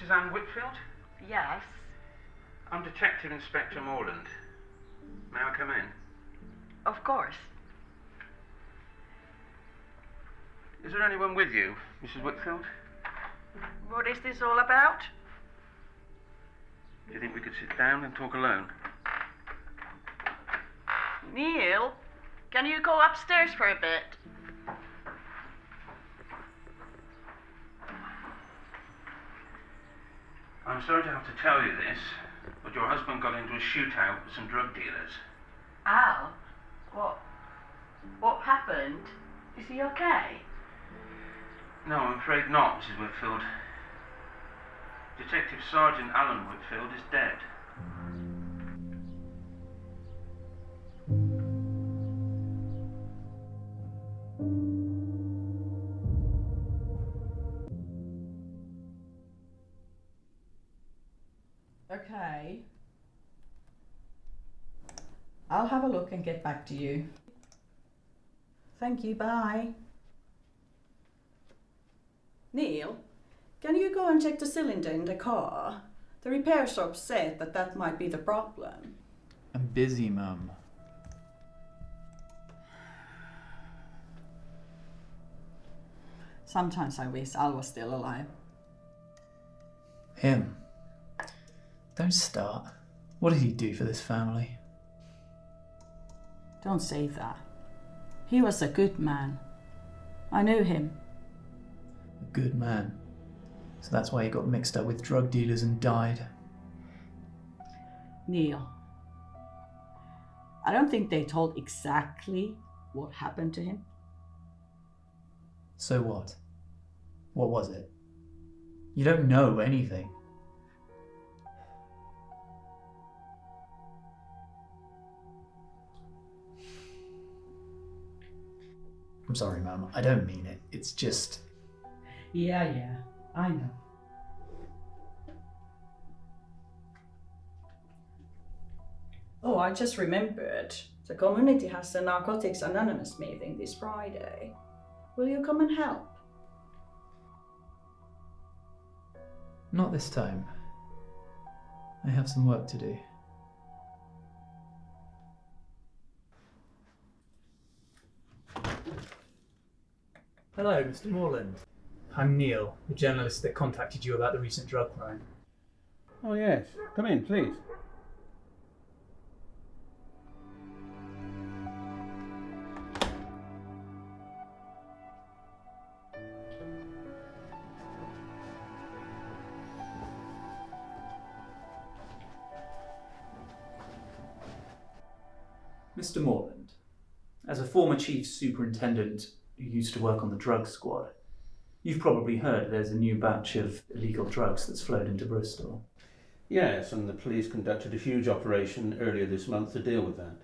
Mrs. Anne Whitfield? Yes. I'm Detective Inspector Morland. May I come in? Of course. Is there anyone with you, Mrs. Whitfield? What is this all about? Do you think we could sit down and talk alone? Neil, can you go upstairs for a bit? I'm sorry to have to tell you this, but your husband got into a shootout with some drug dealers. Al? What happened? Is he okay? No, I'm afraid not, Mrs. Whitfield. Detective Sergeant Alan Whitfield is dead. Okay. I'll have a look and get back to you. Thank you, bye. Neil, can you go and check the cylinder in the car? The repair shop said that might be the problem. I'm busy, Mum. Sometimes I wish Al was still alive. Him? Don't start. What did he do for this family? Don't say that. He was a good man. I knew him. A good man. So that's why he got mixed up with drug dealers and died. Neil, I don't think they told exactly what happened to him. So what? What was it? You don't know anything. I'm sorry, Mum. I don't mean it. It's just... Yeah, I know. Oh, I just remembered. The community has a Narcotics Anonymous meeting this Friday. Will you come and help? Not this time. I have some work to do. Hello, Mr. Morland. I'm Neil, the journalist that contacted you about the recent drug crime. Oh yes, come in, please. Mr. Morland, as a former Chief Superintendent who used to work on the drug squad, you've probably heard there's a new batch of illegal drugs that's flowed into Bristol. Yes, and the police conducted a huge operation earlier this month to deal with that.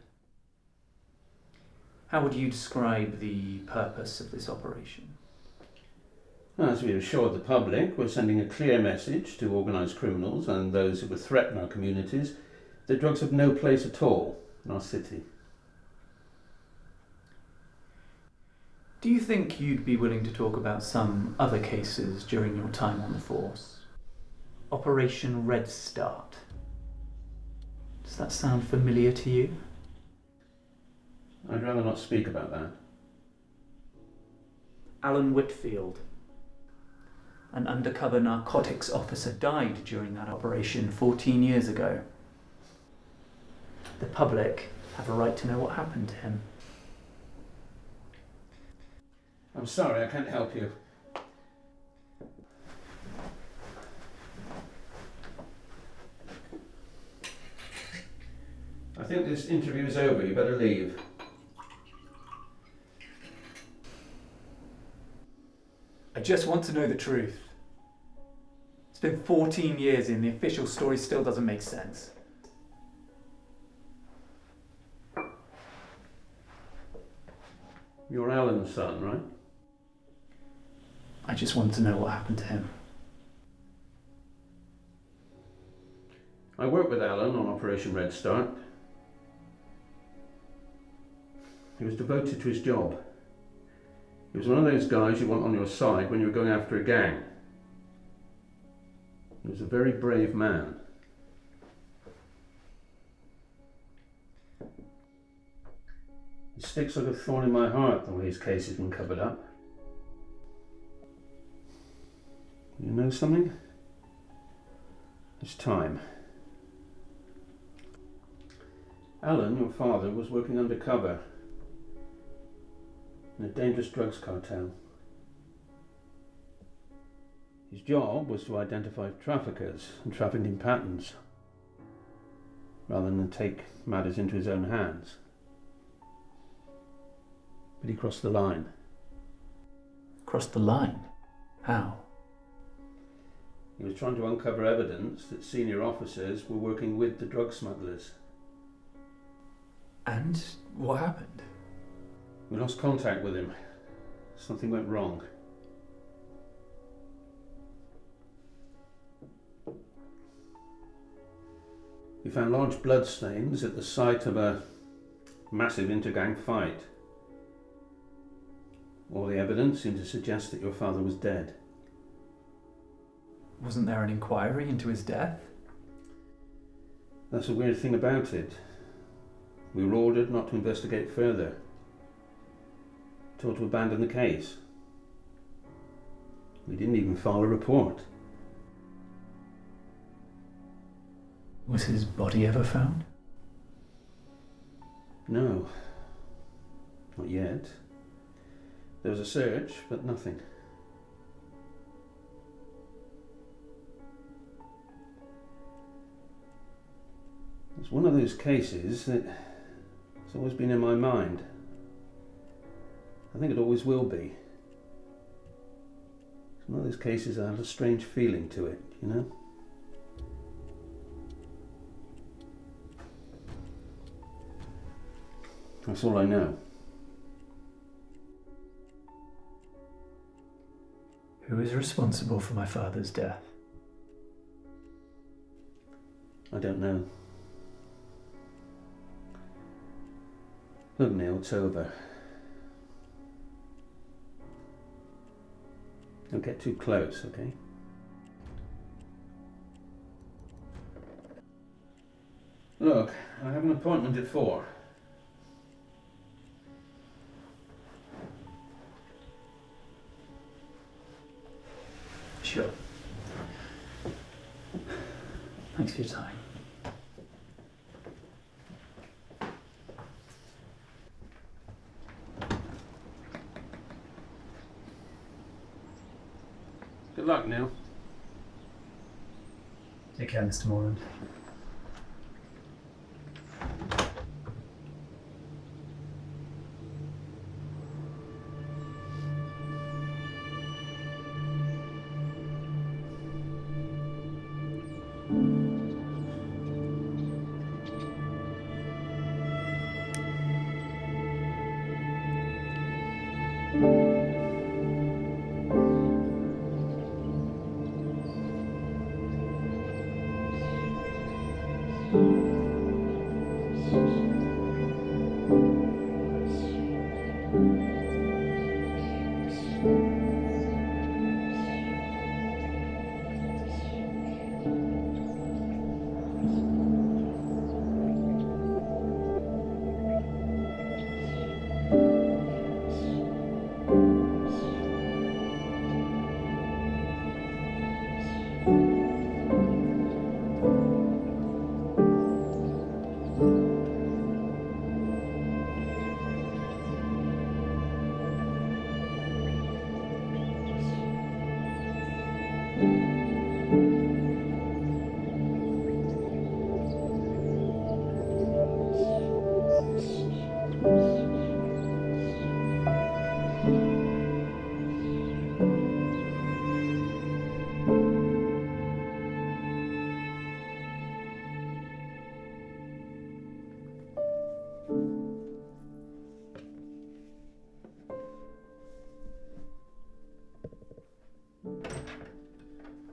How would you describe the purpose of this operation? As we assured the public, we're sending a clear message to organised criminals and those who would threaten our communities that drugs have no place at all in our city. Do you think you'd be willing to talk about some other cases during your time on the force? Operation Red Start. Does that sound familiar to you? I'd rather not speak about that. Alan Whitfield, an undercover narcotics officer, died during that operation 14 years ago. The public have a right to know what happened to him. I'm sorry, I can't help you. I think this interview is over. You better leave. I just want to know the truth. It's been 14 years and the official story still doesn't make sense. You're Alan's son, right? I just want to know what happened to him. I worked with Alan on Operation Red Start. He was devoted to his job. He was one of those guys you want on your side when you're going after a gang. He was a very brave man. It sticks like a thorn in my heart the way his case has been covered up. You know something? It's time. Alan, your father, was working undercover in a dangerous drugs cartel. His job was to identify traffickers and trafficking patterns, rather than take matters into his own hands. But he crossed the line. Crossed the line? How? He was trying to uncover evidence that senior officers were working with the drug smugglers. And what happened? We lost contact with him. Something went wrong. We found large blood stains at the site of a massive intergang fight. All the evidence seemed to suggest that your father was dead. Wasn't there an inquiry into his death? That's the weird thing about it. We were ordered not to investigate further. Told to abandon the case. We didn't even file a report. Was his body ever found? No. Not yet. There was a search, but nothing. It's one of those cases that has always been in my mind. I think it always will be. It's one of those cases that have a strange feeling to it, you know? That's all I know. Who is responsible for my father's death? I don't know. Look, Neil, it's over. Don't get too close, okay? Look, I have an appointment at 4. Sure. Thanks for your time. Good luck, Neil. Take care, Mr. Morland.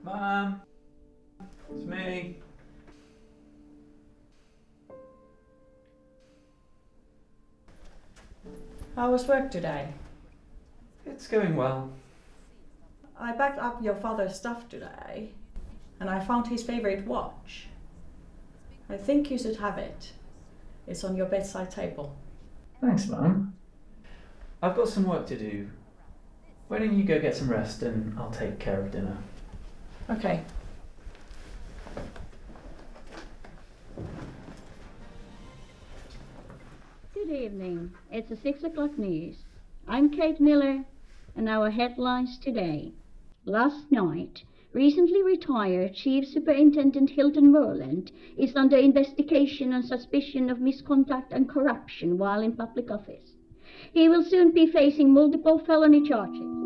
Mom, it's me. How was work today? It's going well. I backed up your father's stuff today. and I found his favorite watch. I think you should have it. It's on your bedside table. Thanks, Mum. I've got some work to do. Why don't you go get some rest and I'll take care of dinner? Okay. Good evening. It's the 6 o'clock news. I'm Kate Miller, and our headlines today. Last night, recently retired Chief Superintendent Hilton Moreland is under investigation on suspicion of misconduct and corruption while in public office. He will soon be facing multiple felony charges.